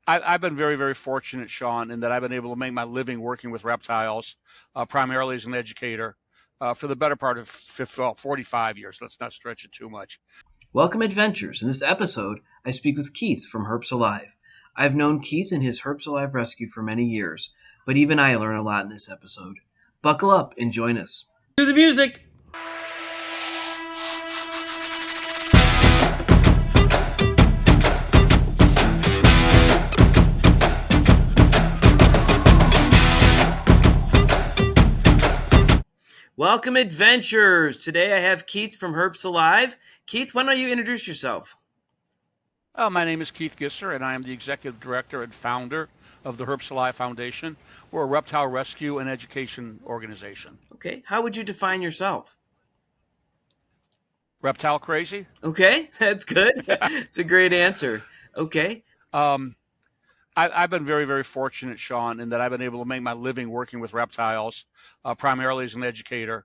I've been very, very fortunate, Sean, in that I've been able to make my living working with reptiles, primarily as an educator, for the better part of 45 years. Let's not stretch it too much. Welcome, adventures. In this episode, I speak with Keith from Herps Alive. I've known Keith and his Herps Alive rescue for many years, but even I learn a lot in this episode. Buckle up and join us. To the music. Welcome, adventurers. Today I have Keith from Herps Alive. Keith, why don't you introduce yourself? My name is Keith Gisser, and I am the executive director and founder of the Herps Alive Foundation. We're a reptile rescue and education organization. Okay, how would you define yourself? Reptile crazy? Okay, that's good. It's a great answer. Okay. I've been very, very fortunate, Sean, in that I've been able to make my living working with reptiles, primarily as an educator,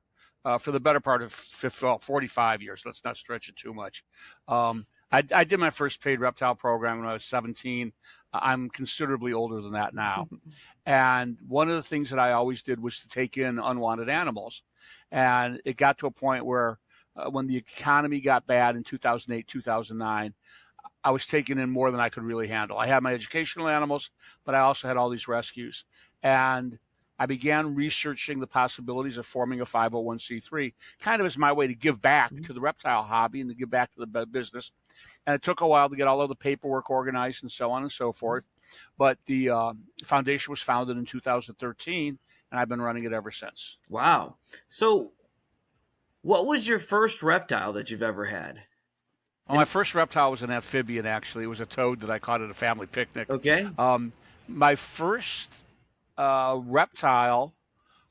for the better part of 45 years. Let's not stretch it too much. I did my first paid reptile program when I was 17. I'm considerably older than that now. And one of the things that I always did was to take in unwanted animals. And it got to a point where when the economy got bad in 2008, 2009, I was taking in more than I could really handle. I had my educational animals, but I also had all these rescues. And I began researching the possibilities of forming a 501c3, kind of as my way to give back to the reptile hobby and to give back to the business. And it took a while to get all of the paperwork organized and so on and so forth. But the foundation was founded in 2013, and I've been running it ever since. Wow. So what was your first reptile that you've ever had? Well, my first reptile was an amphibian, actually. It was a toad that I caught at a family picnic. Okay. My first reptile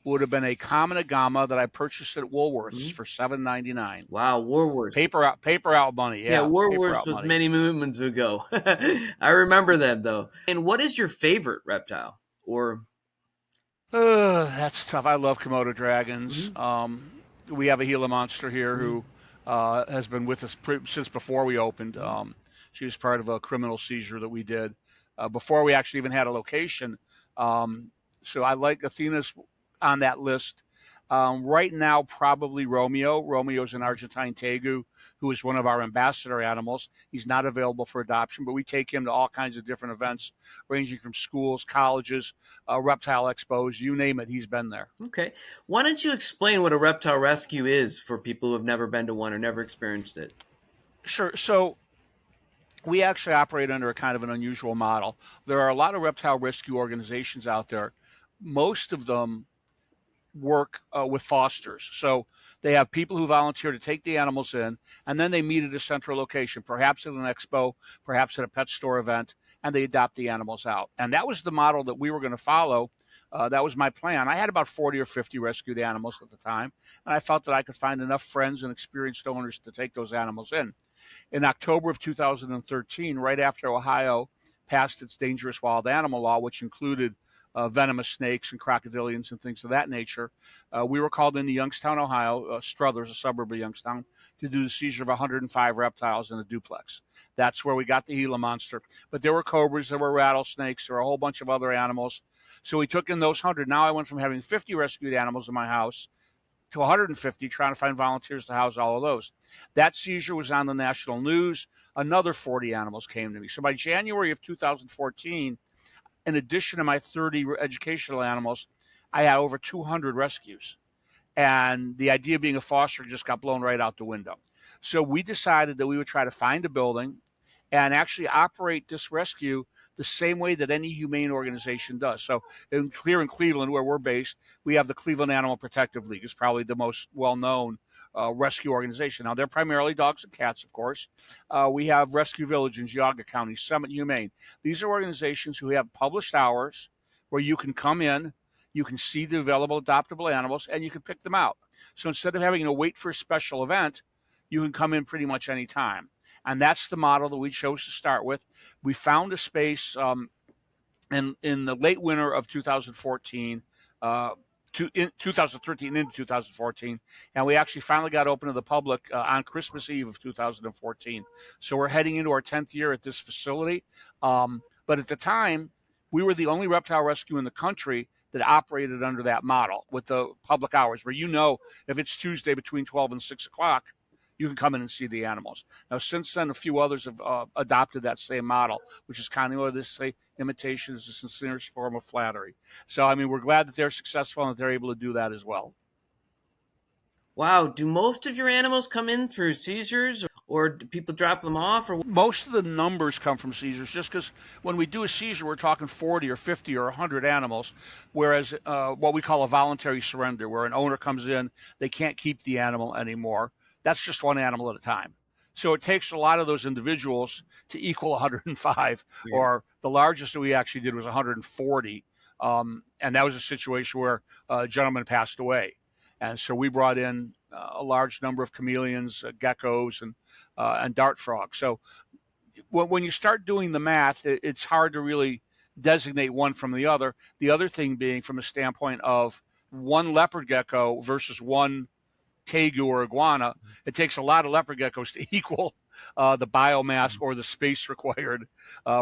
would have been a common agama that I purchased at Woolworths for $7.99. Wow, Woolworths. Paper out money. Yeah, Woolworths was many moons ago. I remember that, though. And what is your favorite reptile? Or that's tough. I love Komodo dragons. We have a Gila monster here who has been with us since before we opened. She was part of a criminal seizure that we did before we actually even had a location. So I like Athena's on that list. Right now, probably Romeo. Romeo's an Argentine tegu who is one of our ambassador animals. He's not available for adoption, but we take him to all kinds of different events, ranging from schools, colleges, reptile expos, you name it, he's been there. Okay. Why don't you explain what a reptile rescue is for people who have never been to one or never experienced it? Sure. So we actually operate under a kind of an unusual model. There are a lot of reptile rescue organizations out there. Most of them work with fosters. So they have people who volunteer to take the animals in, and then they meet at a central location, perhaps at an expo, perhaps at a pet store event, and they adopt the animals out. And that was the model that we were going to follow. That was my plan. I had about 40 or 50 rescued animals at the time, and I felt that I could find enough friends and experienced owners to take those animals in. In October of 2013, right after Ohio passed its dangerous wild animal law, which included venomous snakes and crocodilians and things of that nature, we were called into Youngstown, Ohio, Struthers, a suburb of Youngstown, to do the seizure of 105 reptiles in a duplex. That's where we got the Gila monster. But there were cobras, there were rattlesnakes, there were a whole bunch of other animals. So we took in those 100. Now I went from having 50 rescued animals in my house to 150, trying to find volunteers to house all of those. That seizure was on the national news. Another 40 animals came to me. So by January of 2014, in addition to my 30 educational animals, I had over 200 rescues. And the idea of being a foster just got blown right out the window. So we decided that we would try to find a building and actually operate this rescue the same way that any humane organization does. So here in Cleveland, where we're based, we have the Cleveland Animal Protective League. It's probably the most well-known rescue organization. Now, they're primarily dogs and cats, of course. We have Rescue Village in Geauga County, Summit Humane. These are organizations who have published hours where you can come in, you can see the available adoptable animals, and you can pick them out. So instead of having to wait for a special event, you can come in pretty much any time. And that's the model that we chose to start with. We found a space in the late winter of 2014, 2013 into 2014, and we actually finally got open to the public on Christmas Eve of 2014. So we're heading into our 10th year at this facility. But But at the time, we were the only reptile rescue in the country that operated under that model with the public hours, where if it's Tuesday between 12 and 6 o'clock, you can come in and see the animals. Now, since then, a few others have adopted that same model, which is kind of what they say, imitation is the sincerest form of flattery. So, I mean, we're glad that they're successful and that they're able to do that as well. Wow. Do most of your animals come in through seizures, or do people drop them off? Or Most of the numbers come from seizures, just because when we do a seizure, we're talking 40 or 50 or 100 animals, whereas what we call a voluntary surrender, where an owner comes in, they can't keep the animal anymore. That's just one animal at a time. So it takes a lot of those individuals to equal 105, or the largest that we actually did was 140. And that was a situation where a gentleman passed away. And so we brought in a large number of chameleons, geckos, and dart frogs. So when you start doing the math, it's hard to really designate one from the other. The other thing being from a standpoint of one leopard gecko versus one tegu or iguana, it takes a lot of leopard geckos to equal the biomass or the space required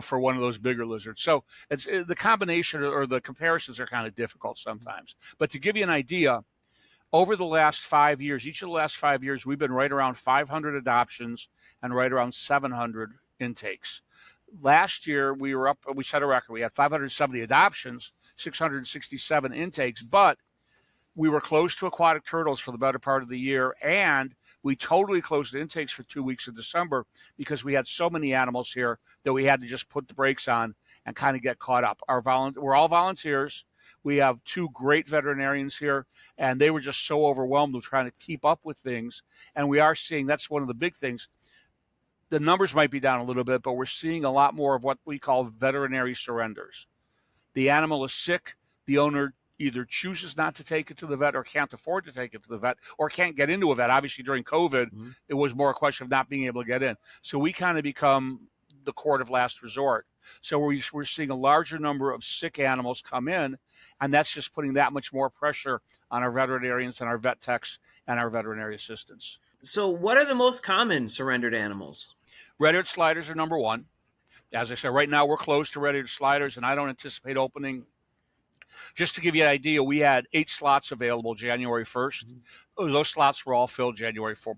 for one of those bigger lizards. So it's the combination or the comparisons are kind of difficult sometimes. But to give you an idea, over the last 5 years, each of the last 5 years, we've been right around 500 adoptions and right around 700 intakes. Last year, we set a record. We had 570 adoptions, 667 intakes, but we were close to aquatic turtles for the better part of the year, and we totally closed the intakes for 2 weeks of December because we had so many animals here that we had to just put the brakes on and kind of get caught up. We're all volunteers. We have 2 great veterinarians here, and they were just so overwhelmed with trying to keep up with things. And we are seeing, that's one of the big things. The numbers might be down a little bit, but we're seeing a lot more of what we call veterinary surrenders. The animal is sick. The owner either chooses not to take it to the vet or can't afford to take it to the vet or can't get into a vet. Obviously, during COVID, it was more a question of not being able to get in. So we kind of become the court of last resort. So we're seeing a larger number of sick animals come in, and that's just putting that much more pressure on our veterinarians and our vet techs and our veterinary assistants. So what are the most common surrendered animals? Red-eared sliders are number one. As I said, right now we're closed to red-eared sliders, and I don't anticipate opening. Just to give you an idea, we had 8 slots available January 1st. Those slots were all filled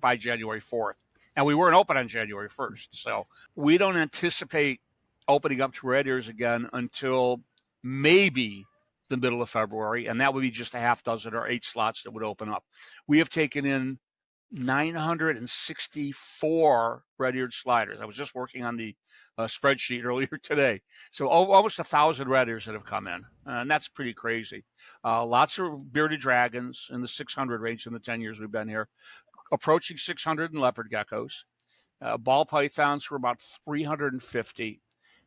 by January 4th. And we weren't open on January 1st. So we don't anticipate opening up to red ears again until maybe the middle of February. And that would be just a half dozen or 8 slots that would open up. We have taken in 964 red-eared sliders. I was just working on the spreadsheet earlier today. So almost 1,000 red ears that have come in, and that's pretty crazy. Lots of bearded dragons in the 600 range in the 10 years we've been here, approaching 600 in leopard geckos. Ball pythons were about 350,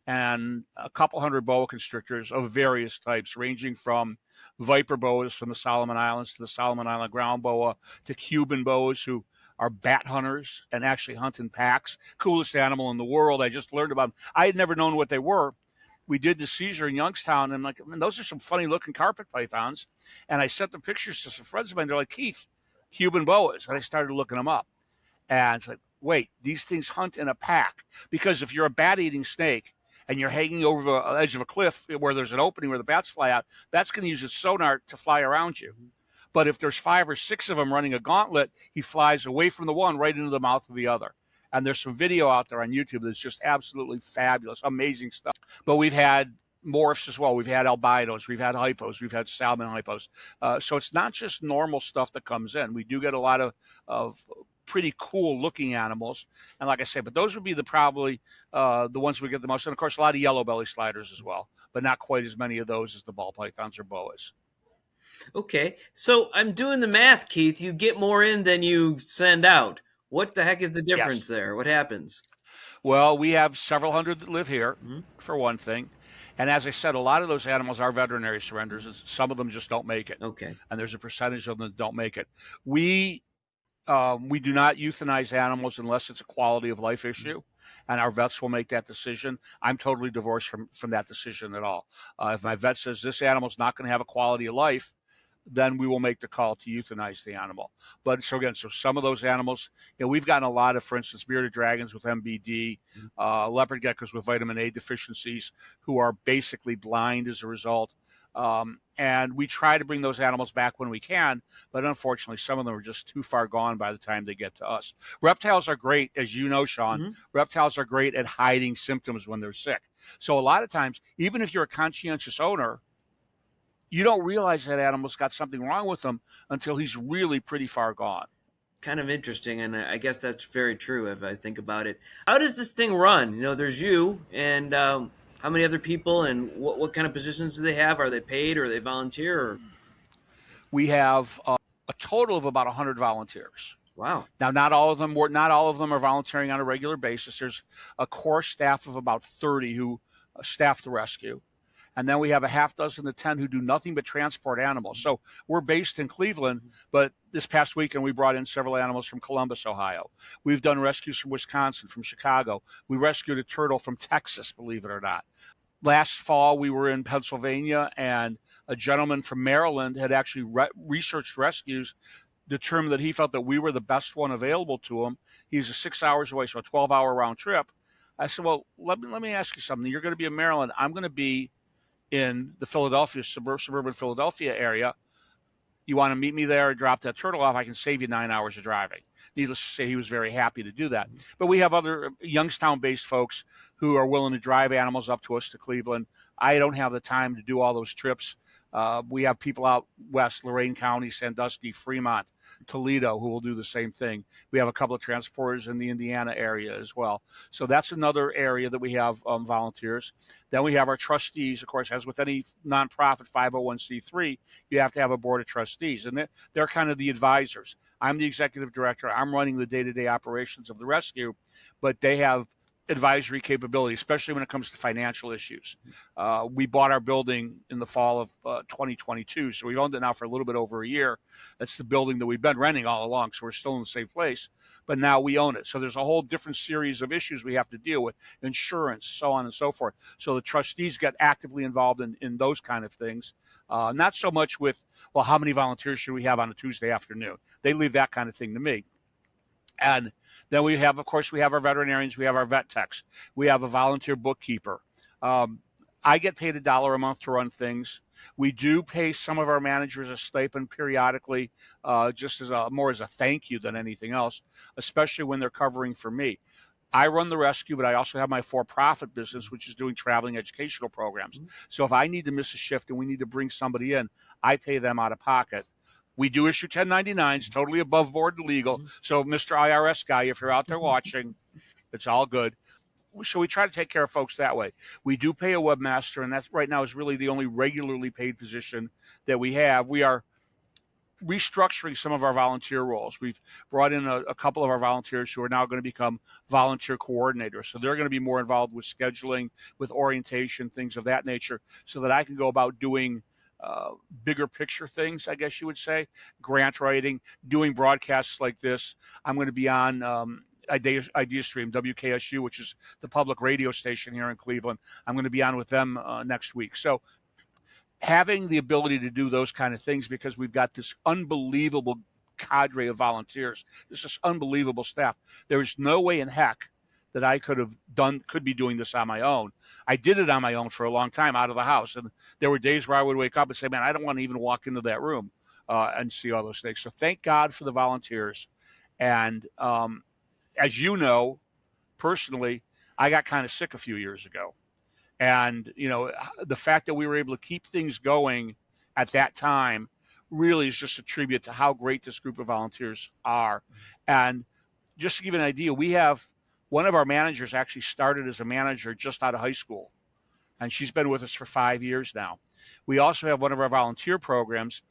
and a couple hundred boa constrictors of various types, ranging from viper boas from the Solomon Islands to the Solomon Island ground boa to Cuban boas who are bat hunters and actually hunt in packs. Coolest animal in the world. I just learned about them. I had never known what they were. We did the seizure in Youngstown, and I'm like, man, those are some funny looking carpet pythons. And I sent the pictures to some friends of mine. They're like, Keith, Cuban boas. And I started looking them up. And it's like, wait, these things hunt in a pack. Because if you're a bat eating snake and you're hanging over the edge of a cliff where there's an opening where the bats fly out, that's going to use its sonar to fly around you. But if there's 5 or 6 of them running a gauntlet, he flies away from the one right into the mouth of the other. And there's some video out there on YouTube that's just absolutely fabulous, amazing stuff. But we've had morphs as well. We've had albinos, we've had hypos, we've had salmon hypos. So it's not just normal stuff that comes in. We do get a lot of pretty cool looking animals. And like I said, but those would be probably the ones we get the most. And of course, a lot of yellow belly sliders as well, but not quite as many of those as the ball pythons or boas. Okay, so I'm doing the math, Keith. You get more in than you send out. What the heck is the difference there? What happens? Well, we have several hundred that live here, for one thing. And as I said, a lot of those animals are veterinary surrenders. Some of them just don't make it. Okay. And there's a percentage of them that don't make it. We do not euthanize animals unless it's a quality of life issue, and our vets will make that decision. I'm totally divorced from that decision at all. If my vet says this animal's not going to have a quality of life, then we will make the call to euthanize the animal. But so again, so some of those animals, we've gotten a lot of, for instance, bearded dragons with MBD, leopard geckos with vitamin A deficiencies who are basically blind as a result. And we try to bring those animals back when we can, but unfortunately, some of them are just too far gone by the time they get to us. Reptiles are great, as you know, Sean. Mm-hmm. Reptiles are great at hiding symptoms when they're sick. So a lot of times, even if you're a conscientious owner, you don't realize that animal's got something wrong with them until he's really pretty far gone. Kind of interesting, and I guess that's very true if I think about it. How does this thing run? There's you, and how many other people, and what kind of positions do they have? Are they paid, or are they volunteer? Or... We have a total of about 100 volunteers. Wow. Now, not all of them are volunteering on a regular basis. There's a core staff of about 30 who staff the rescue. And then we have a half dozen to 10 who do nothing but transport animals. So we're based in Cleveland, but this past weekend we brought in several animals from Columbus, Ohio. We've done rescues from Wisconsin, from Chicago. We rescued a turtle from Texas, believe it or not. Last fall, we were in Pennsylvania, and a gentleman from Maryland had actually researched rescues, determined that he felt that we were the best one available to him. He's 6 hours away, so a 12-hour round trip. I said, well, let me ask you something. You're going to be in Maryland. I'm going to be in the Philadelphia, suburban Philadelphia area. You want to meet me there and drop that turtle off? I can save you 9 hours of driving. Needless to say, he was very happy to do that. But we have other Youngstown-based folks who are willing to drive animals up to us to Cleveland. I don't have the time to do all those trips. We have people out west, Lorain County, Sandusky, Fremont, Toledo, who will do the same thing. We have a couple of transporters in the Indiana area as well. So that's another area that we have volunteers. Then we have our trustees, of course, as with any nonprofit 501c3, you have to have a board of trustees, and they're kind of the advisors. I'm the executive director. I'm running the day-to-day operations of the rescue, but they have advisory capability, especially when it comes to financial issues. We bought our building in the fall of 2022, so we've owned it now for a little bit over a year. That's the building that we've been renting all along, so we're still in the same place, but now we own it. So there's a whole different series of issues we have to deal with, insurance, so on and so forth. So the trustees get actively involved in those kind of things. Not so much with, well, how many volunteers should we have on a Tuesday afternoon? They leave that kind of thing to me. And then we have, of course, we have our veterinarians, we have our vet techs, we have a volunteer bookkeeper. I get paid $1 a month to run things. We do pay some of our managers a stipend periodically, just as more as a thank you than anything else, especially when they're covering for me. I run the rescue, but I also have my for-profit business, which is doing traveling educational programs. So if I need to miss a shift and we need to bring somebody in, I pay them out of pocket. We do issue 1099s, totally above board and legal. So, Mr. IRS guy, if you're out there watching, it's all good. So we try to take care of folks that way. We do pay a webmaster, and that right now is really the only regularly paid position that we have. We are restructuring some of our volunteer roles. We've brought in a couple of our volunteers who are now going to become volunteer coordinators. So they're going to be more involved with scheduling, with orientation, things of that nature, so that I can go about doing bigger picture things, I guess you would say, grant writing, doing broadcasts like this. I'm going to be on Idea Stream, WKSU, which is the public radio station here in Cleveland. I'm going to be on with them next week. So having the ability to do those kind of things, because we've got this unbelievable cadre of volunteers, this unbelievable staff. There is no way in heck that I could be doing this on my own. I did it on my own for a long time out of the house. And there were days where I would wake up and say, man, I don't want to even walk into that room and see all those things. So thank God for the volunteers. And as you know, personally, I got kind of sick a few years ago. And, the fact that we were able to keep things going at that time really is just a tribute to how great this group of volunteers are. And just to give you an idea, we have one of our managers actually started as a manager just out of high school, and she's been with us for 5 years now. We also have one of our volunteer programs.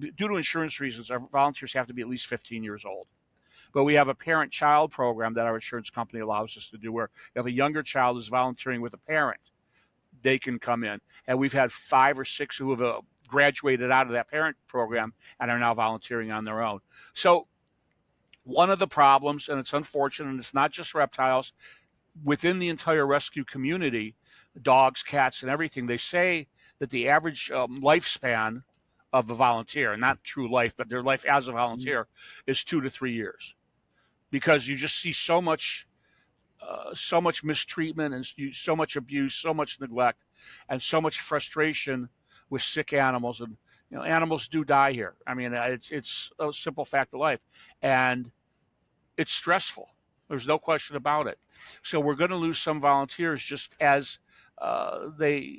Due to insurance reasons, our volunteers have to be at least 15 years old. But we have a parent-child program that our insurance company allows us to do, where if a younger child is volunteering with a parent, they can come in. And we've had 5 or 6 who have graduated out of that parent program and are now volunteering on their own. So one of the problems, and it's unfortunate, and it's not just reptiles, within the entire rescue community, dogs, cats, and everything, they say that the average lifespan of a volunteer, and not true life, but their life as a volunteer, is 2 to 3 years, because you just see so much mistreatment and so much abuse, so much neglect, and so much frustration with sick animals. And animals do die here. I mean, it's a simple fact of life, and it's stressful. There's no question about it. So we're going to lose some volunteers just they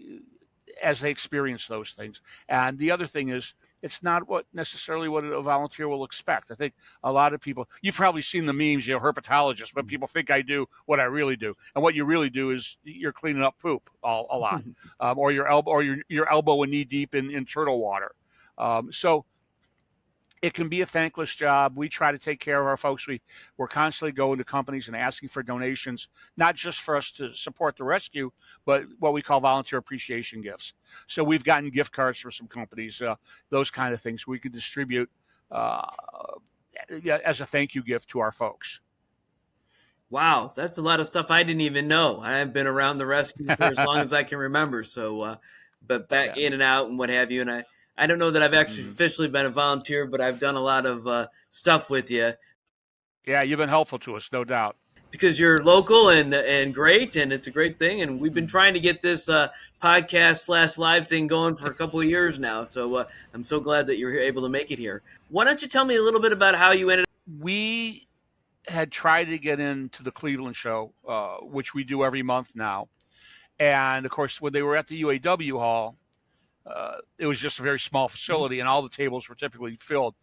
as they experience those things. And the other thing is, it's not necessarily what a volunteer will expect. I think a lot of people, you've probably seen the memes, herpetologist, but people think I do what I really do. And what you really do is you're cleaning up poop a lot, or your elbow and knee deep in turtle water. So it can be a thankless job. We try to take care of our folks. We're constantly going to companies and asking for donations, not just for us to support the rescue, but what we call volunteer appreciation gifts. So we've gotten gift cards for some companies, those kind of things we could distribute as a thank you gift to our folks. Wow, that's a lot of stuff I didn't even know. I have been around the rescue for as long as I can remember. So, but back in and out and what have you. And I don't know that I've actually officially been a volunteer, but I've done a lot of stuff with you. Yeah, you've been helpful to us, no doubt. Because you're local and great, and it's a great thing. And we've been trying to get this podcast / live thing going for a couple of years now. So I'm so glad that you're able to make it here. Why don't you tell me a little bit about how you ended up? We had tried to get into the Cleveland show, which we do every month now. And of course, when they were at the UAW hall, it was just a very small facility, and all the tables were typically filled.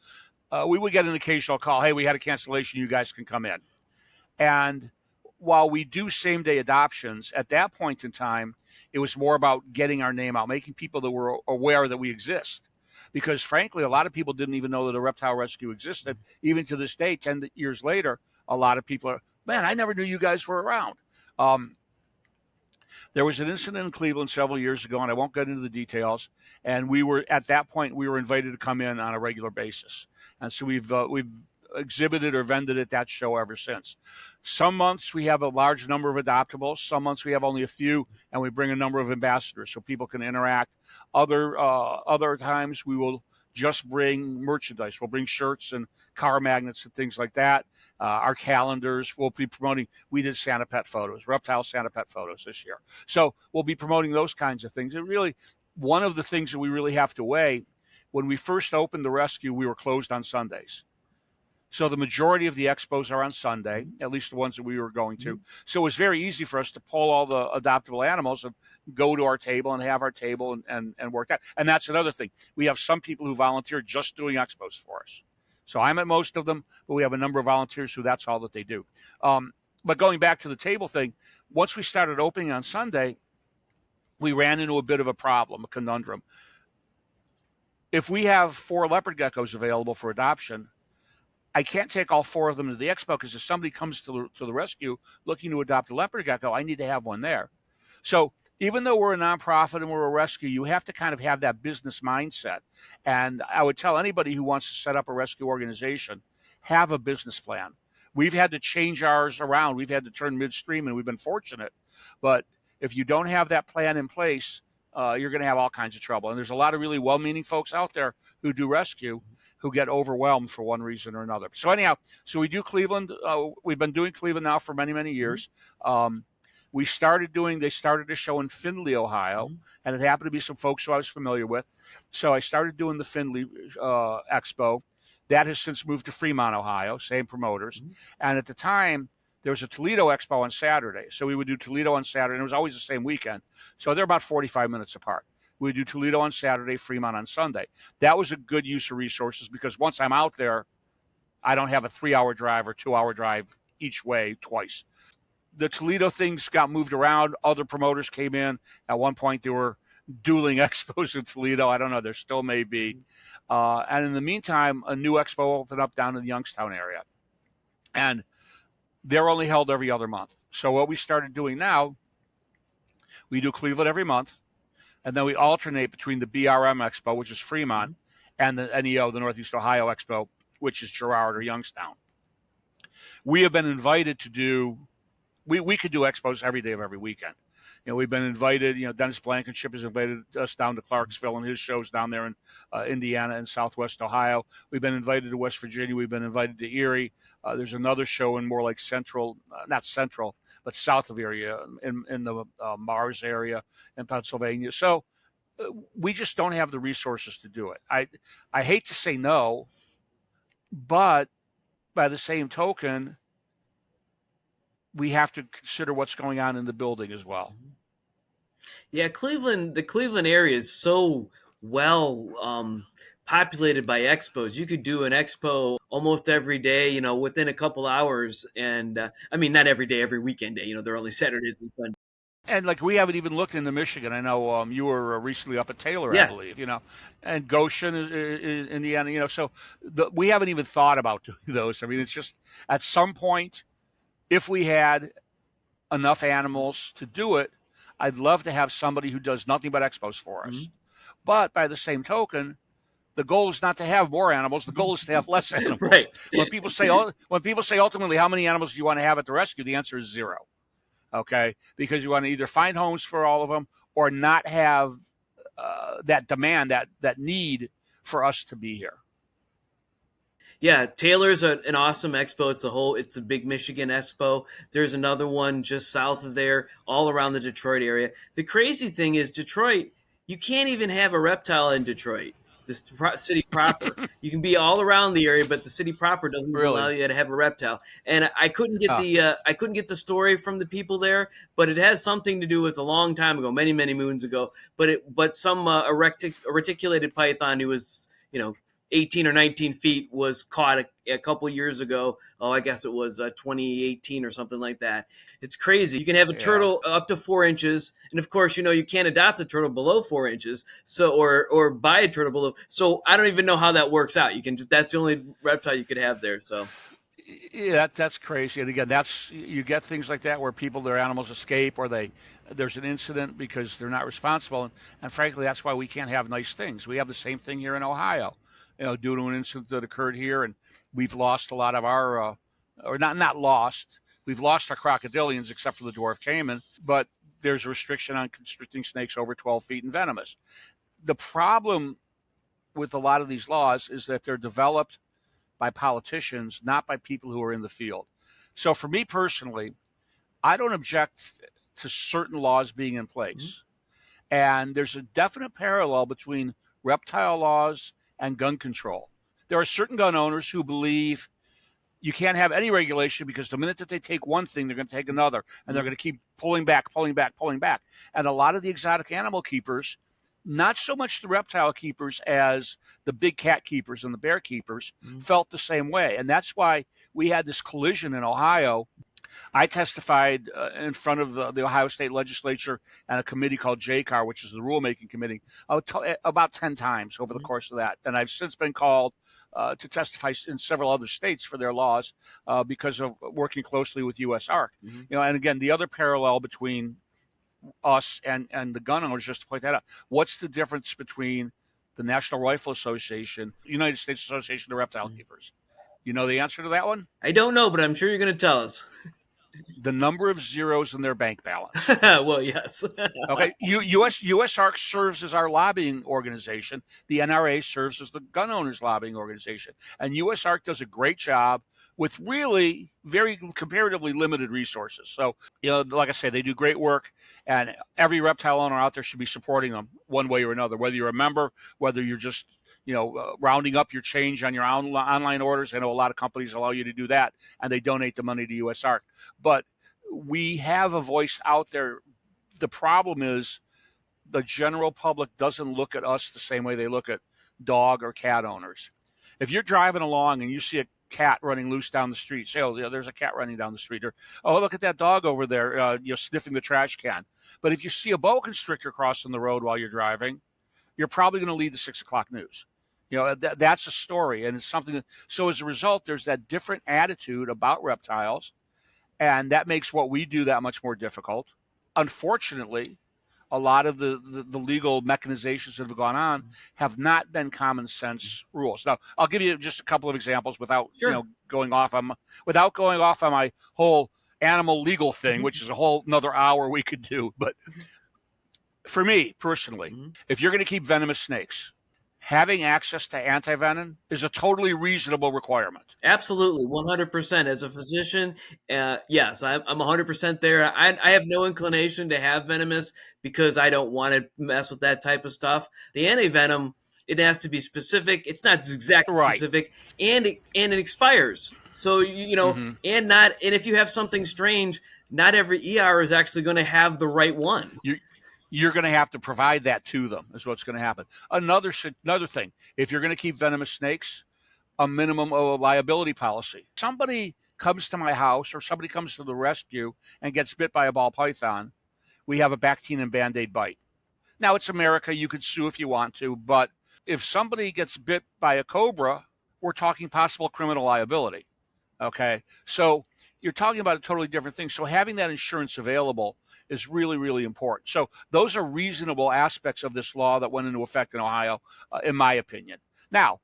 We would get an occasional call, hey, we had a cancellation, you guys can come in. And while we do same-day adoptions, at that point in time, it was more about getting our name out, making people that were aware that we exist. Because frankly, a lot of people didn't even know that a reptile rescue existed. Even to this day, 10 years later, a lot of people are, man, I never knew you guys were around. There was an incident in Cleveland several years ago, and I won't get into the details. And at that point, we were invited to come in on a regular basis. And so we've exhibited or vended at that show ever since. Some months we have a large number of adoptables. Some months we have only a few, and we bring a number of ambassadors so people can interact. Other times we will just bring merchandise. We'll bring shirts and car magnets and things like that. Our calendars. We'll be promoting. We did Santa Pet photos, reptile Santa Pet photos this year. So we'll be promoting those kinds of things. And really, one of the things that we really have to weigh, when we first opened the rescue, we were closed on Sundays. So the majority of the expos are on Sunday, at least the ones that we were going to. So it was very easy for us to pull all the adoptable animals and go to our table and have our table and work that. And that's another thing. We have some people who volunteer just doing expos for us. So I'm at most of them, but we have a number of volunteers who that's all that they do. But going back to the table thing, once we started opening on Sunday, we ran into a bit of a problem, a conundrum. If we have 4 leopard geckos available for adoption, I can't take all 4 of them to the expo, because if somebody comes to the rescue looking to adopt a leopard gecko, I need to have one there. So even though we're a nonprofit and we're a rescue, you have to kind of have that business mindset. And I would tell anybody who wants to set up a rescue organization, have a business plan. We've had to change ours around. We've had to turn midstream, and we've been fortunate. But if you don't have that plan in place, you're going to have all kinds of trouble. And there's a lot of really well-meaning folks out there who do rescue who get over-whelmed for one reason or another. So anyhow, we do Cleveland. We've been doing Cleveland now for many, many years. They started a show in Findlay, Ohio, and it happened to be some folks who I was familiar with. So I started doing the Findlay Expo. That has since moved to Fremont, Ohio, same promoters. And at the time, there was a Toledo Expo on Saturday. So we would do Toledo on Saturday, and it was always the same weekend. So they're about 45 minutes apart. We would do Toledo on Saturday, Fremont on Sunday. That was a good use of resources, because once I'm out there, I don't have a 3-hour drive or 2-hour drive each way twice. The Toledo things got moved around. Other promoters came in. At one point, there were dueling expos in Toledo. I don't know. There still may be. And in the meantime, a new expo opened up down in the Youngstown area. And they're only held every other month. So what we started doing now, we do Cleveland every month. And then we alternate between the BRM Expo, which is Fremont, and the NEO, the Northeast Ohio Expo, which is Girard or Youngstown. We have been invited to do, we could do expos every day of every weekend. We've been invited. Dennis Blankenship has invited us down to Clarksville and his shows down there in Indiana and Southwest Ohio. We've been invited to West Virginia. We've been invited to Erie. There's another show in more like not central, but south of Erie, in the Mars area in Pennsylvania. So we just don't have the resources to do it. I hate to say no, but by the same token, we have to consider what's going on in the building as well. Yeah, the Cleveland area is so well populated by expos. You could do an expo almost every day, within a couple hours. And I mean, not every day, every weekend day. They're only Saturdays and Sundays. And like we haven't even looked into Michigan. I know you were recently up at Taylor, Yes. I believe. And Goshen is Indiana. So we haven't even thought about doing those. I mean, it's just at some point, if we had enough animals to do it, I'd love to have somebody who does nothing but expos for us. Mm-hmm. But by the same token, the goal is not to have more animals. The goal is to have less animals. Right. When people say ultimately how many animals do you want to have at the rescue, the answer is 0. Okay, because you want to either find homes for all of them or not have that demand, that need for us to be here. Yeah, Taylor's an awesome expo. It's the big Michigan expo. There's another one just south of there, all around the Detroit area. The crazy thing is Detroit, you can't even have a reptile in Detroit, the city proper. You can be all around the area, but the city proper doesn't allow you to have a reptile. And I couldn't get the story from the people there, but it has something to do with a long time ago, many, many moons ago. But some a reticulated python who was 18 or 19 feet was caught a couple years ago. Oh, I guess it was 2018 or something like that. It's crazy. You can have a turtle up to 4 inches. And of course, you can't adopt a turtle below 4 inches. So, or buy a turtle below. So I don't even know how that works out. That's the only reptile you could have there. So. Yeah, that's crazy. And again, you get things like that where their animals escape or there's an incident because they're not responsible. And frankly, that's why we can't have nice things. We have the same thing here in Ohio. Due to an incident that occurred here, and we've lost a lot of our, or not lost, we've lost our crocodilians except for the dwarf caiman, but there's a restriction on constricting snakes over 12 feet and venomous. The problem with a lot of these laws is that they're developed by politicians, not by people who are in the field. So for me personally, I don't object to certain laws being in place. Mm-hmm. And there's a definite parallel between reptile laws and gun control. There are certain gun owners who believe you can't have any regulation because the minute that they take one thing, they're going to take another, and they're going to keep pulling back. And a lot of the exotic animal keepers, not so much the reptile keepers as the big cat keepers and the bear keepers, felt the same way. And that's why we had this collision in Ohio. I testified in front of the Ohio State Legislature and a committee called JCAR, which is the rulemaking committee, about 10 times over the course of that. And I've since been called to testify in several other states for their laws because of working closely with U.S. ARC. Mm-hmm. And again, the other parallel between us and the gun owners, just to point that out, what's the difference between the National Rifle Association, United States Association of Reptile Keepers? You know the answer to that one? I don't know, but I'm sure you're going to tell us. The number of zeros in their bank balance. Well, yes. Okay. U.S. ARC serves as our lobbying organization. The NRA serves as the gun owners lobbying organization. And U.S. ARC does a great job with really very comparatively limited resources. So, like I say, they do great work, and every reptile owner out there should be supporting them one way or another, whether you're a member, whether you're just rounding up your change on your online orders. I know a lot of companies allow you to do that, and they donate the money to U.S. ARC. But we have a voice out there. The problem is the general public doesn't look at us the same way they look at dog or cat owners. If you're driving along and you see a cat running loose down the street, say, oh, there's a cat running down the street, or, oh, look at that dog over there, sniffing the trash can. But if you see a boa constrictor crossing the road while you're driving, you're probably going to lead the 6 o'clock news. That's a story, and it's something. So as a result, there's that different attitude about reptiles, and that makes what we do that much more difficult. Unfortunately, a lot of the legal mechanizations that have gone on have not been common sense rules. Now, I'll give you just a couple of examples without going off on my whole animal legal thing, which is a whole another hour we could do. But for me personally, if you're going to keep venomous snakes, having access to antivenom is a totally reasonable requirement. Absolutely, 100%. As a physician, yes, I'm 100% there. I have no inclination to have venomous because I don't want to mess with that type of stuff. The antivenom, it has to be specific. It's not exact Right. specific, and it expires. So and if you have something strange, not every ER is actually going to have the right one. You're going to have to provide that to them is what's going to happen. Another thing, if you're going to keep venomous snakes, a minimum of a liability policy. Somebody comes to my house or somebody comes to the rescue and gets bit by a ball python, we have a Bactine and Band-Aid bite. Now, it's America. You could sue if you want to, but if somebody gets bit by a cobra, we're talking possible criminal liability. Okay? So you're talking about a totally different thing. So having that insurance available is really, really important. So those are reasonable aspects of this law that went into effect in Ohio, in my opinion. Now,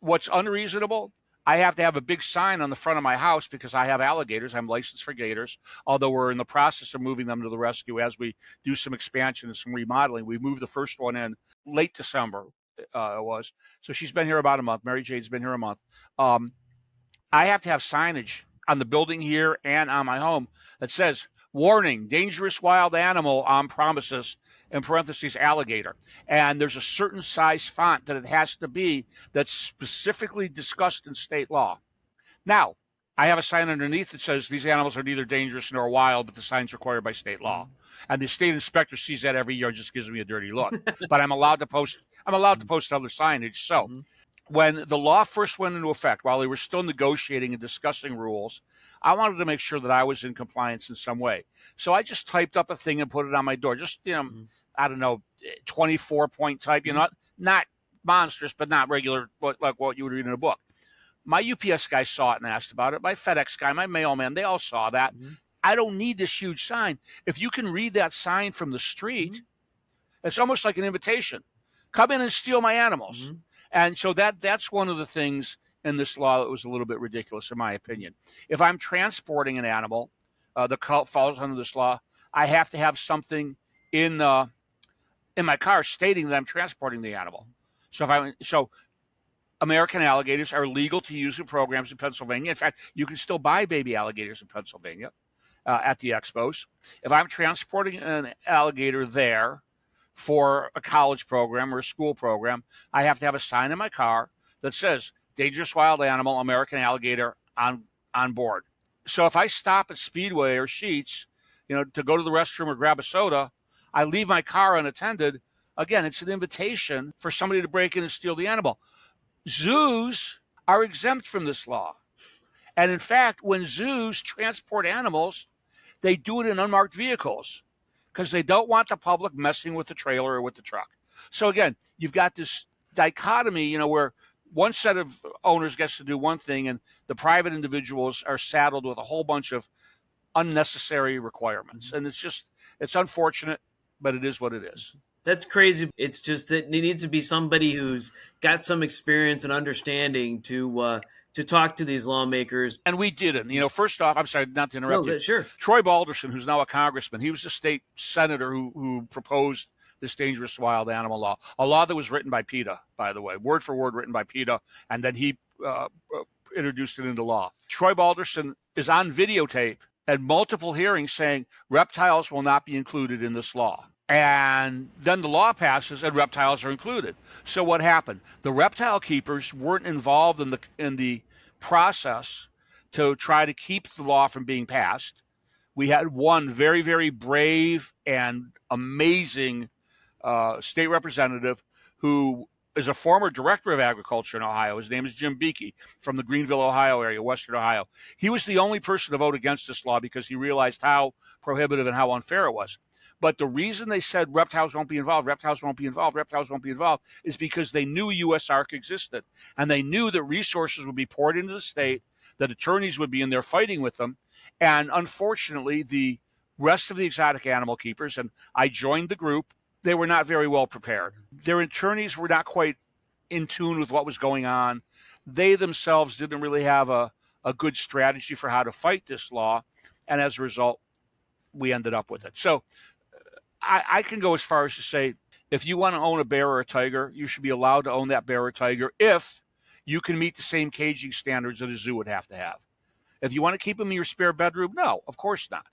what's unreasonable, I have to have a big sign on the front of my house because I have alligators. I'm licensed for gators, although we're in the process of moving them to the rescue as we do some expansion and some remodeling. We moved the first one in late December, it was. So she's been here about a month. Mary Jade's been here a month. I have to have signage on the building here and on my home that says, warning, dangerous wild animal on premises, in parentheses, alligator. And there's a certain size font that it has to be that's specifically discussed in state law. Now, I have a sign underneath that says these animals are neither dangerous nor wild, but the sign's required by state law. And the state inspector sees that every year and just gives me a dirty look. But I'm allowed to post other signage. So when the law first went into effect, while they were still negotiating and discussing rules, I wanted to make sure that I was in compliance in some way. So I just typed up a thing and put it on my door. Just, I don't know, 24-point type, not monstrous, but not regular, like what you would read in a book. My UPS guy saw it and asked about it. My FedEx guy, my mailman, they all saw that. I don't need this huge sign. If you can read that sign from the street, it's almost like an invitation. Come in and steal my animals. And so that's one of the things in this law that was a little bit ridiculous, in my opinion. If I'm transporting an animal that falls under this law, I have to have something in my car stating that I'm transporting the animal. So American alligators are legal to use in programs in Pennsylvania. In fact, you can still buy baby alligators in Pennsylvania at the expos. If I'm transporting an alligator there for a college program or a school program, I have to have a sign in my car that says dangerous wild animal, American alligator on board. So if I stop at Speedway or Sheetz, to go to the restroom or grab a soda, I leave my car unattended. Again, it's an invitation for somebody to break in and steal the animal. Zoos are exempt from this law. And in fact, when zoos transport animals, they do it in unmarked vehicles because they don't want the public messing with the trailer or with the truck. So again, you've got this dichotomy, where one set of owners gets to do one thing and the private individuals are saddled with a whole bunch of unnecessary requirements. And it's unfortunate, but it is what it is. That's crazy. It's just that it needs to be somebody who's got some experience and understanding to talk to these lawmakers. And we didn't. First off, I'm sorry, not to interrupt you. Sure. Troy Balderson, who's now a congressman, he was a state senator who proposed this dangerous wild animal law, a law that was written by PETA, by the way, word for word written by PETA, and then he introduced it into law. Troy Balderson is on videotape at multiple hearings saying reptiles will not be included in this law. And then the law passes and reptiles are included. So what happened? The reptile keepers weren't involved in the process to try to keep the law from being passed. We had one very, very brave and amazing state representative who is a former director of agriculture in Ohio. His name is Jim Beakey from the Greenville, Ohio area, Western Ohio. He was the only person to vote against this law because he realized how prohibitive and how unfair it was. But the reason they said reptiles won't be involved is because they knew USARC existed. And they knew that resources would be poured into the state, that attorneys would be in there fighting with them. And unfortunately, the rest of the exotic animal keepers, and I joined the group, they were not very well prepared. Their attorneys were not quite in tune with what was going on. They themselves didn't really have a good strategy for how to fight this law. And as a result, we ended up with it. So I can go as far as to say, if you want to own a bear or a tiger, you should be allowed to own that bear or tiger if you can meet the same caging standards that a zoo would have to have. If you want to keep them in your spare bedroom, no, of course not.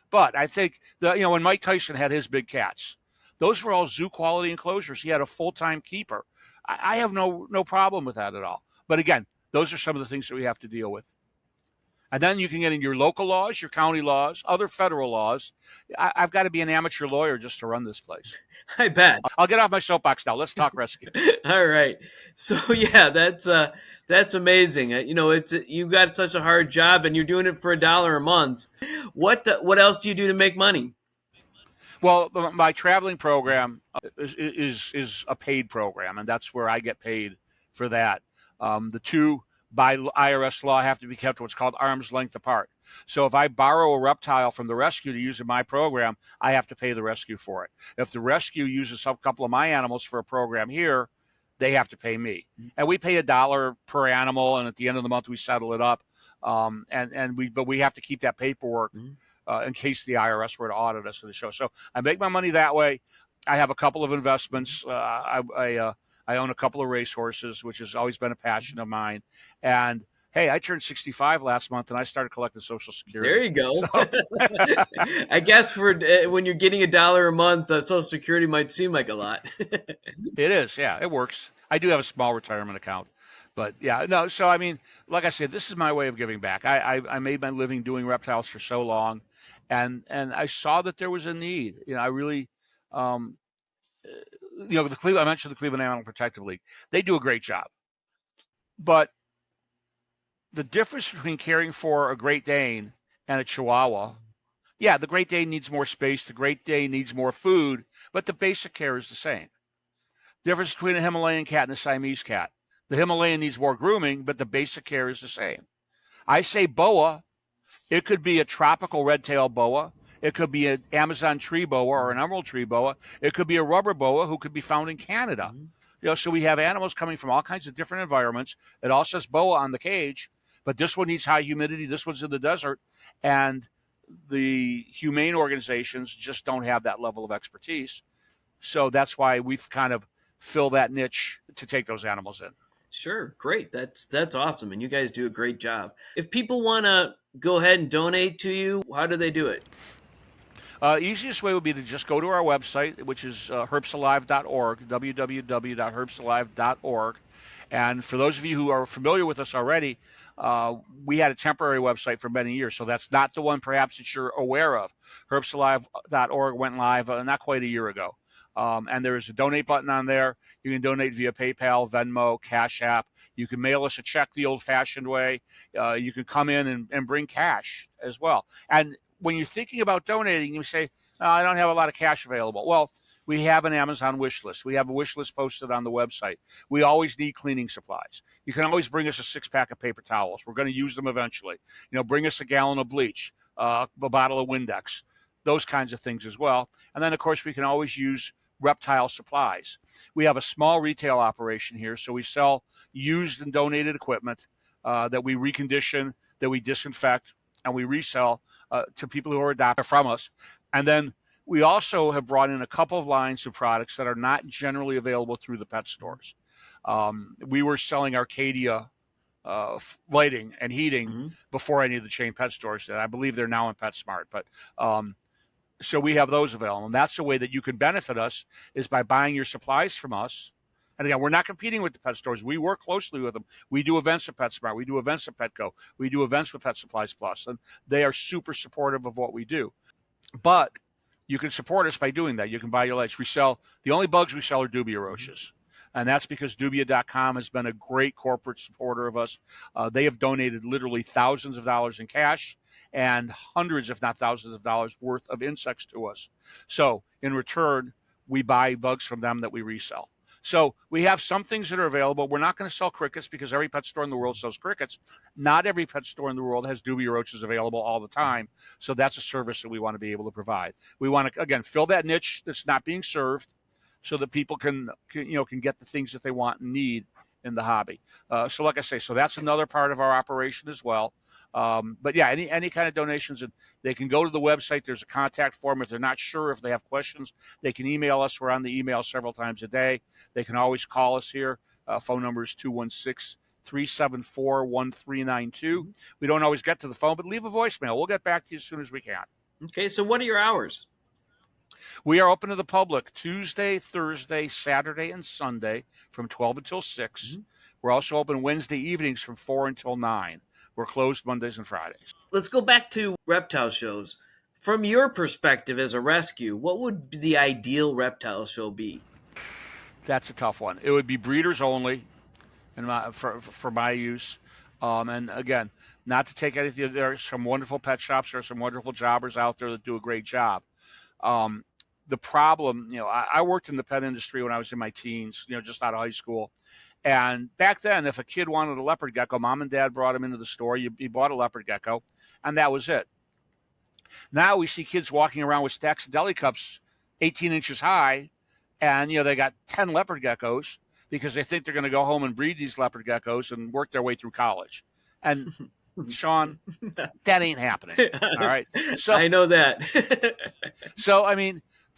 But I think when Mike Tyson had his big cats, those were all zoo quality enclosures. He had a full-time keeper. I have no problem with that at all. But again, those are some of the things that we have to deal with. And then you can get in your local laws, your county laws, other federal laws. I've got to be an amateur lawyer just to run this place. I bet. I'll get off my soapbox now. Let's talk rescue. All right. So yeah, that's amazing. It's you got such a hard job, and you're doing it for $1 a month. What else do you do to make money? Well, my traveling program is a paid program, and that's where I get paid for that. The two, by IRS law, have to be kept what's called arm's length apart. So if I borrow a reptile from the rescue to use in my program, I have to pay the rescue for it. If the rescue uses a couple of my animals for a program here, they have to pay me. And we pay $1 per animal, and at the end of the month we settle it up. But we have to keep that paperwork in case the IRS were to audit us for the show. So I make my money that way. I have a couple of investments. I own a couple of racehorses, which has always been a passion of mine. And hey, I turned 65 last month, and I started collecting Social Security. There you go. So. I guess for when you're getting $1 a month, Social Security might seem like a lot. It is, yeah, it works. I do have a small retirement account, but yeah, no. So I mean, like I said, this is my way of giving back. I made my living doing reptiles for so long, and I saw that there was a need. I really. I mentioned the Cleveland Animal Protective League. They do a great job. But the difference between caring for a Great Dane and a Chihuahua, yeah, the Great Dane needs more space, the Great Dane needs more food, but the basic care is the same. Difference between a Himalayan cat and a Siamese cat. The Himalayan needs more grooming, but the basic care is the same. I say boa, it could be a tropical red-tailed boa. It could be an Amazon tree boa or an emerald tree boa. It could be a rubber boa who could be found in Canada. So we have animals coming from all kinds of different environments. It all says boa on the cage, but this one needs high humidity. This one's in the desert. And the humane organizations just don't have that level of expertise. So that's why we've kind of filled that niche to take those animals in. Sure. Great. That's awesome. And you guys do a great job. If people want to go ahead and donate to you, how do they do it? Easiest way would be to just go to our website, which is herpsalive.org, www.herpsalive.org. And for those of you who are familiar with us already, we had a temporary website for many years, so that's not the one perhaps that you're aware of. herpsalive.org went live not quite a year ago. And there is a donate button on there. You can donate via PayPal, Venmo, Cash App. You can mail us a check the old-fashioned way. You can come in and bring cash as well. And when you're thinking about donating, you say, I don't have a lot of cash available. Well, we have an Amazon wish list. We have a wish list posted on the website. We always need cleaning supplies. You can always bring us a 6-pack of paper towels. We're going to use them eventually. Bring us a gallon of bleach, a bottle of Windex, those kinds of things as well. And then, of course, we can always use reptile supplies. We have a small retail operation here, so we sell used and donated equipment that we recondition, that we disinfect, and we resell to people who are adopted from us. And then we also have brought in a couple of lines of products that are not generally available through the pet stores. We were selling Arcadia lighting and heating before any of the chain pet stores did. I believe they're now in PetSmart, but so we have those available. And that's the way that you can benefit us, is by buying your supplies from us. And again, we're not competing with the pet stores. We work closely with them. We do events at PetSmart. We do events at Petco. We do events with Pet Supplies Plus. And they are super supportive of what we do. But you can support us by doing that. You can buy your lights. The only bugs we sell are dubia roaches. And that's because Dubia.com has been a great corporate supporter of us. They have donated literally thousands of dollars in cash and hundreds, if not thousands of dollars worth of insects to us. So in return, we buy bugs from them that we resell. So we have some things that are available. We're not going to sell crickets because every pet store in the world sells crickets. Not every pet store in the world has dubia roaches available all the time. So that's a service that we want to be able to provide. We want to, again, fill that niche that's not being served so that people can get the things that they want and need in the hobby. So like I say, so that's another part of our operation as well. But yeah, any kind of donations, and they can go to the website. There's a contact form. If they're not sure, if they have questions, they can email us. We're on the email several times a day. They can always call us here. Phone number is 216-374-1392. We don't always get to the phone, but leave a voicemail. We'll get back to you as soon as we can. Okay, so what are your hours? We are open to the public Tuesday, Thursday, Saturday, and Sunday from 12 until 6. Mm-hmm. We're also open Wednesday evenings from 4 until 9. We're closed Mondays and Fridays. Let's go back to reptile shows. From your perspective as a rescue, what would the ideal reptile show be? That's a tough one. It would be breeders only, and for my use. And again, not to take anything. There are some wonderful pet shops. There are some wonderful jobbers out there that do a great job. The problem, I worked in the pet industry when I was in my teens, just out of high school. And back then, if a kid wanted a leopard gecko, mom and dad brought him into the store. You bought a leopard gecko, and that was it. Now we see kids walking around with stacks of deli cups 18 inches high, and they got 10 leopard geckos because they think they're going to go home and breed these leopard geckos and work their way through college. And Sean, that ain't happening. All right. So I know that.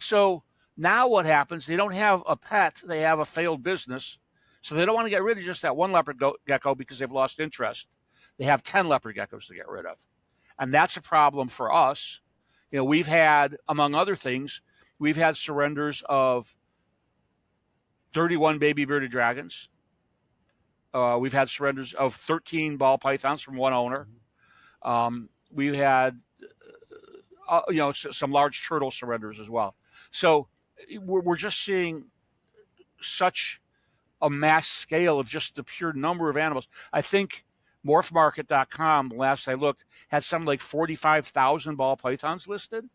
So now what happens? They don't have a pet; they have a failed business. So they don't want to get rid of just that one leopard gecko because they've lost interest. They have 10 leopard geckos to get rid of, and that's a problem for us. We've had, among other things, we've had surrenders of 31 baby bearded dragons. We've had surrenders of 13 ball pythons from one owner. We've had, some large turtle surrenders as well. So we're just seeing such a mass scale of just the pure number of animals. I think morphmarket.com, last I looked, had something like 45,000 ball pythons listed.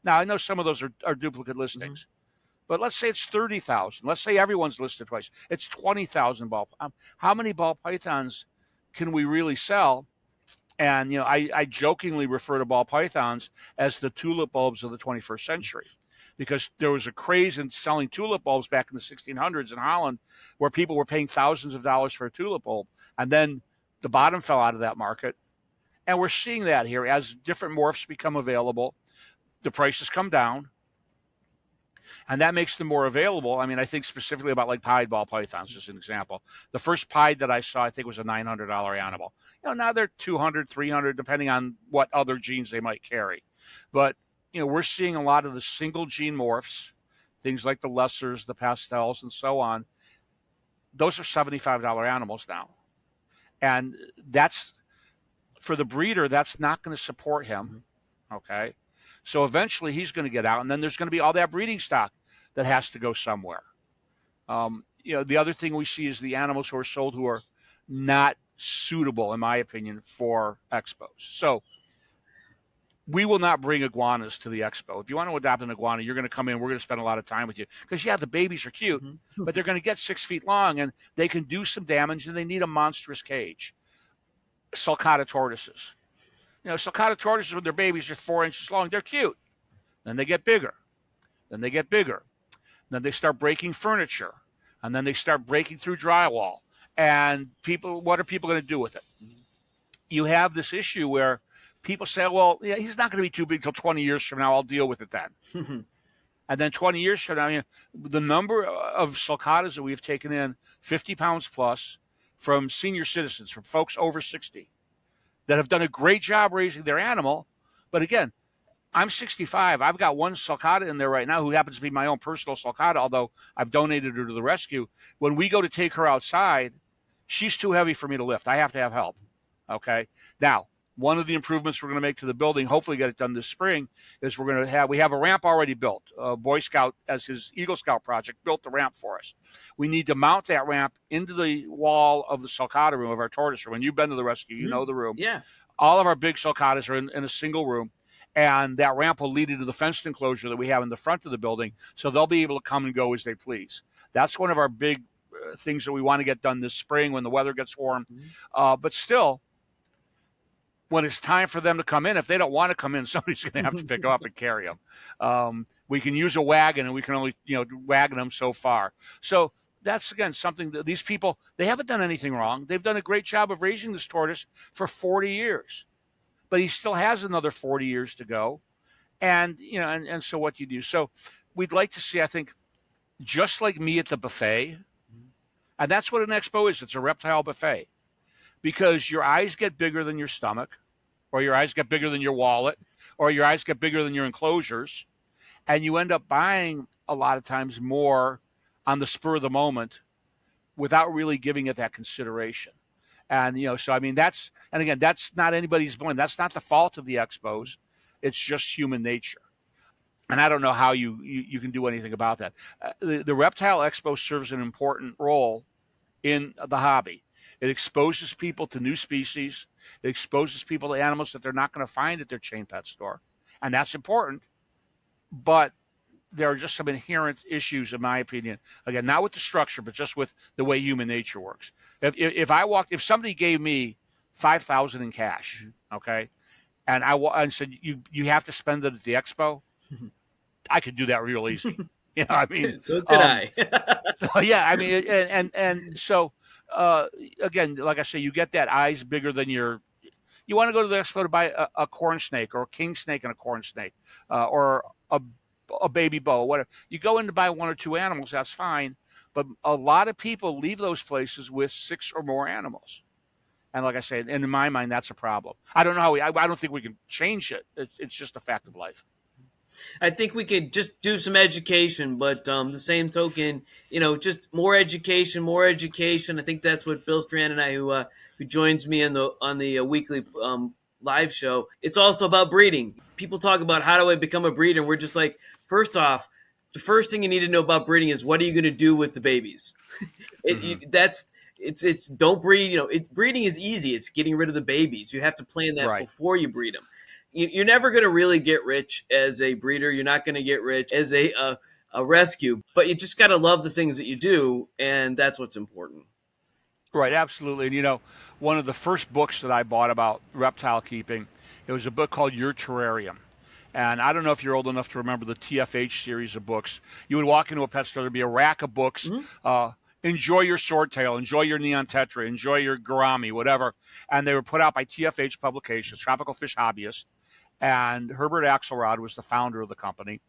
Now, I know some of those are duplicate listings. But let's say it's 30,000. Let's say everyone's listed twice. It's 20,000 ball. How many ball pythons can we really sell? And, I jokingly refer to ball pythons as the tulip bulbs of the 21st century, because there was a craze in selling tulip bulbs back in the 1600s in Holland where people were paying thousands of dollars for a tulip bulb. And then the bottom fell out of that market. And we're seeing that here as different morphs become available. The prices come down. And that makes them more available. I think specifically about like pied ball pythons, just an example. The first pied that I saw, I think, was a $900 animal. Now they're $200, $300, depending on what other genes they might carry. But, we're seeing a lot of the single gene morphs, things like the lessers, the pastels, and so on. Those are $75 animals now. And that's, for the breeder, that's not going to support him. Okay. So eventually he's going to get out, and then there's going to be all that breeding stock that has to go somewhere. The other thing we see is the animals who are sold who are not suitable, in my opinion, for expos. So we will not bring iguanas to the expo. If you want to adopt an iguana, you're going to come in. We're going to spend a lot of time with you because, the babies are cute, but they're going to get 6 feet long, and they can do some damage, and they need a monstrous cage. Sulcata tortoises. Sulcata tortoises, when their babies are 4 inches long, they're cute. Then they get bigger. Then they get bigger. Then they start breaking furniture. And then they start breaking through drywall. And what are people going to do with it? You have this issue where people say, well, he's not going to be too big till 20 years from now. I'll deal with it then. And then 20 years from now, the number of sulcatas that we've taken in, 50 pounds plus, from senior citizens, from folks over 60, that have done a great job raising their animal. But again, I'm 65. I've got one sulcata in there right now who happens to be my own personal sulcata, although I've donated her to the rescue. When we go to take her outside, she's too heavy for me to lift. I have to have help. Okay. Now, one of the improvements we're going to make to the building, hopefully get it done this spring, is we have a ramp already built. Boy Scout, as his Eagle Scout project, built the ramp for us. We need to mount that ramp into the wall of the sulcata room, of our tortoise room. When you've been to the rescue, you know the room. Yeah. All of our big sulcatas are in a single room, and that ramp will lead into the fenced enclosure that we have in the front of the building, so they'll be able to come and go as they please. That's one of our big things that we want to get done this spring when the weather gets warm. But still, when it's time for them to come in, if they don't want to come in, somebody's going to have to pick them up and carry them. We can use a wagon, and we can only wagon them so far. So that's, again, something that these people, they haven't done anything wrong. They've done a great job of raising this tortoise for 40 years. but he still has another 40 years to go. And, and so what do you do? So we'd like to see, I think, just like me at the buffet, and that's what an expo is. It's a reptile buffet, because your eyes get bigger than your stomach, or your eyes get bigger than your wallet, or your eyes get bigger than your enclosures, and you end up buying a lot of times more on the spur of the moment without really giving it that consideration. And, so I mean, that's not anybody's blame. That's not the fault of the expos. It's just human nature. And I don't know how you can do anything about that. The Reptile Expo serves an important role in the hobby. It exposes people to new species. It exposes people to animals that they're not going to find at their chain pet store. And that's important. But there are just some inherent issues, in my opinion. Again, not with the structure, but just with the way human nature works. If somebody gave me $5,000 in cash, okay, and said you have to spend it at the expo, I could do that real easy. I mean, so could I. Yeah, I mean, and so again, like I say, you get that eyes bigger than your. You want to go to the expo to buy a corn snake or a king snake and a corn snake, or a baby boa, whatever. You go in to buy one or two animals, that's fine. But a lot of people leave those places with 6 or more animals. And like I say, in my mind, that's a problem. I don't know how I don't think we can change it. It's just a fact of life. I think we could just do some education, but the same token, just more education, more education. I think that's what Bill Strand and I, who joins me on the weekly live show. It's also about breeding. People talk about how do I become a breeder, and we're just like, first off, the first thing you need to know about breeding is what are you going to do with the babies. It's don't breed. Breeding is easy. It's getting rid of the babies. You have to plan that before you breed them. You're never going to really get rich as a breeder. You're not going to get rich as a rescue, but you just got to love the things that you do, and that's what's important. Right, absolutely. And one of the first books that I bought about reptile keeping, it was a book called Your Terrarium. And I don't know if you're old enough to remember the TFH series of books. You would walk into a pet store, there'd be a rack of books. Enjoy your swordtail, enjoy your neon tetra, enjoy your gourami, whatever. And they were put out by TFH Publications, Tropical Fish Hobbyist. And Herbert Axelrod was the founder of the company.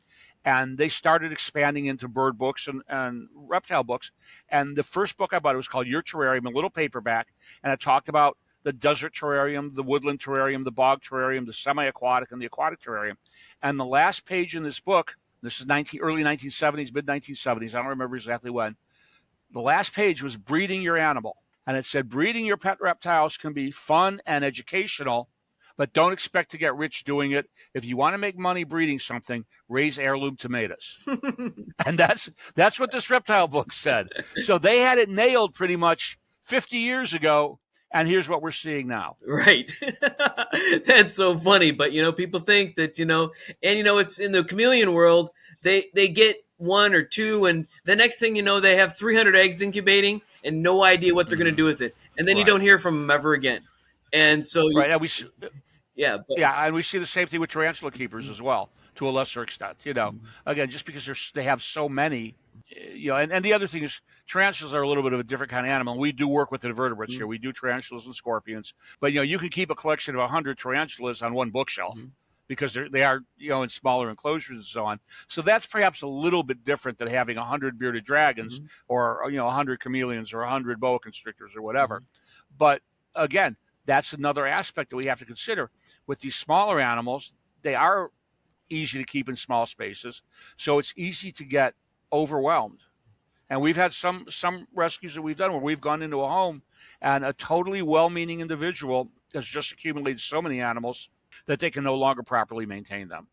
And they started expanding into bird books and reptile books. And the first book I bought, it was called Your Terrarium, a little paperback. And it talked about the desert terrarium, the woodland terrarium, the bog terrarium, the semi-aquatic, and the aquatic terrarium. And the last page in this book, this is early 1970s, mid-1970s, I don't remember exactly when, the last page was breeding your animal. And it said, breeding your pet reptiles can be fun and educational, but don't expect to get rich doing it. If you want to make money breeding something, raise heirloom tomatoes. And that's what this reptile book said. So they had it nailed pretty much 50 years ago, and here's what we're seeing now. Right. That's so funny. But, people think that, it's in the chameleon world, they get 1 or 2, and the next thing you know, they have 300 eggs incubating and no idea what they're going to do with it. And then you don't hear from them ever again. And so, and we see the same thing with tarantula keepers as well, to a lesser extent. Again, just because they have so many, and the other thing is tarantulas are a little bit of a different kind of animal. We do work with invertebrates here. We do tarantulas and scorpions, but you can keep a collection of 100 tarantulas on one bookshelf because they are in smaller enclosures and so on. So that's perhaps a little bit different than having 100 bearded dragons or 100 chameleons or 100 boa constrictors or whatever. But again, that's another aspect that we have to consider. With these smaller animals, they are easy to keep in small spaces, so it's easy to get overwhelmed. And we've had some rescues that we've done where we've gone into a home and a totally well-meaning individual has just accumulated so many animals that they can no longer properly maintain them.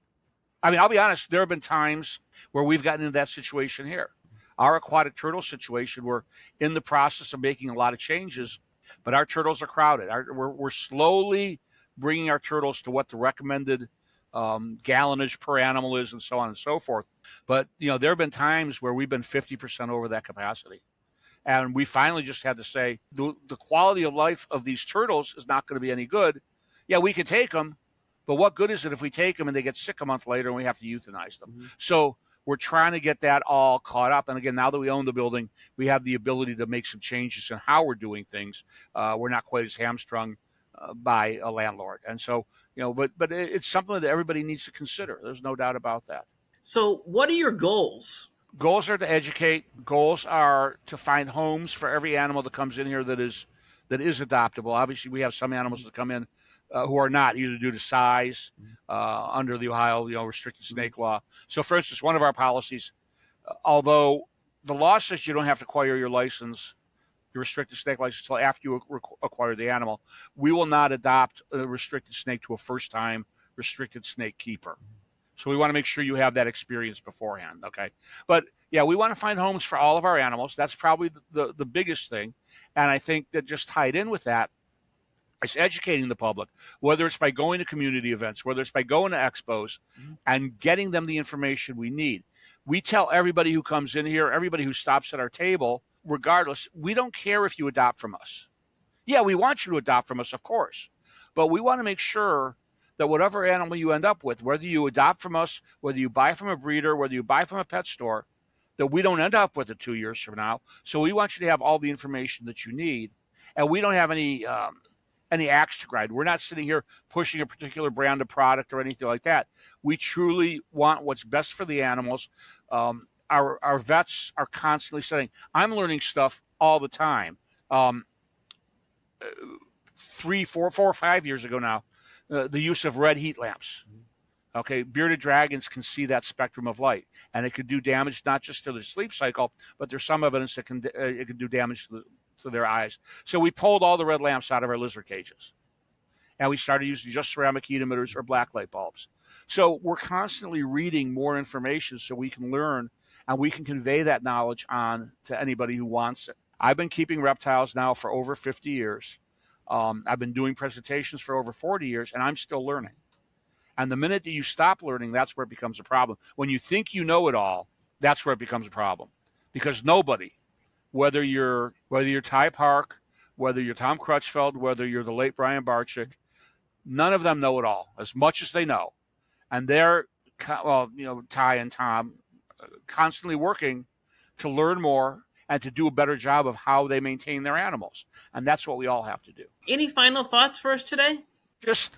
I mean, I'll be honest, there have been times where we've gotten into that situation here. Our aquatic turtle situation, we're in the process of making a lot of changes, but our turtles are crowded. We're slowly bringing our turtles to what the recommended gallonage per animal is and so on and so forth. But, there have been times where we've been 50% over that capacity. And we finally just had to say, the quality of life of these turtles is not going to be any good. Yeah, we can take them, but what good is it if we take them and they get sick a month later and we have to euthanize them? So we're trying to get that all caught up. And again, now that we own the building, we have the ability to make some changes in how we're doing things. We're not quite as hamstrung by a landlord. And so, But it's something that everybody needs to consider. There's no doubt about that. So, what are your goals? Goals are to educate. Goals are to find homes for every animal that comes in here that is adoptable. Obviously, we have some animals that come in who are not, either due to size, under the Ohio restricted snake law. So, for instance, one of our policies, although the law says you don't have to acquire your restricted snake license until after you acquire the animal, we will not adopt a restricted snake to a first-time restricted snake keeper. So we want to make sure you have that experience beforehand, okay? But yeah, we want to find homes for all of our animals. That's probably the biggest thing. And I think that just tied in with that is educating the public, whether it's by going to community events, whether it's by going to expos, and getting them the information we need. We tell everybody who comes in here, everybody who stops at our table, regardless, we don't care if you adopt from us. Yeah, we want you to adopt from us, of course. But we want to make sure that whatever animal you end up with, whether you adopt from us, whether you buy from a breeder, whether you buy from a pet store, that we don't end up with it 2 years from now. So we want you to have all the information that you need. And we don't have any axe to grind. We're not sitting here pushing a particular brand of product or anything like that. We truly want what's best for the animals. Our vets are constantly saying, I'm learning stuff all the time. 3, 4, 5 years ago now, the use of red heat lamps. Okay, bearded dragons can see that spectrum of light, and it could do damage not just to their sleep cycle, but there's some evidence that it can do damage to their eyes. So we pulled all the red lamps out of our lizard cages, and we started using just ceramic heat emitters or black light bulbs. So we're constantly reading more information so we can learn and we can convey that knowledge on to anybody who wants it. I've been keeping reptiles now for over 50 years. I've been doing presentations for over 40 years, and I'm still learning. And the minute that you stop learning, that's where it becomes a problem. When you think you know it all, that's where it becomes a problem. Because nobody, whether you're Ty Park, whether you're Tom Crutchfeld, whether you're the late Brian Barczyk, none of them know it all, as much as they know. And they're, Ty and Tom, constantly working to learn more and to do a better job of how they maintain their animals. And that's what we all have to do. Any final thoughts for us today? Just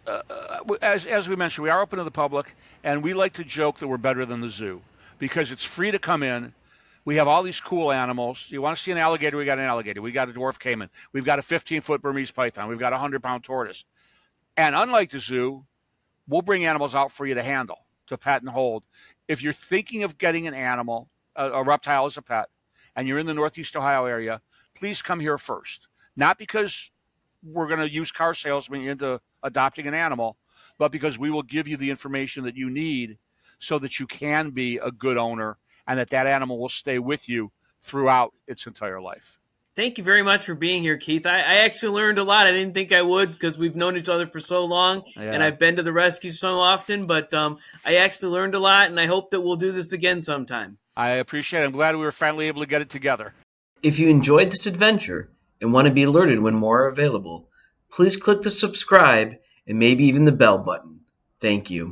as we mentioned, we are open to the public, and we like to joke that we're better than the zoo because it's free to come in. We have all these cool animals. You want to see an alligator? We got an alligator. We got a dwarf caiman. We've got a 15-foot Burmese python. We've got a 100-pound tortoise. And unlike the zoo, we'll bring animals out for you to handle, to pet and hold. If you're thinking of getting an animal, a reptile as a pet, and you're in the Northeast Ohio area, please come here first. Not because we're going to use car salesmen into adopting an animal, but because we will give you the information that you need so that you can be a good owner and that animal will stay with you throughout its entire life. Thank you very much for being here, Keith. I actually learned a lot. I didn't think I would because we've known each other for so long, and I've been to the rescue so often, but I actually learned a lot, and I hope that we'll do this again sometime. I appreciate it. I'm glad we were finally able to get it together. If you enjoyed this adventure and want to be alerted when more are available, please click the subscribe and maybe even the bell button. Thank you.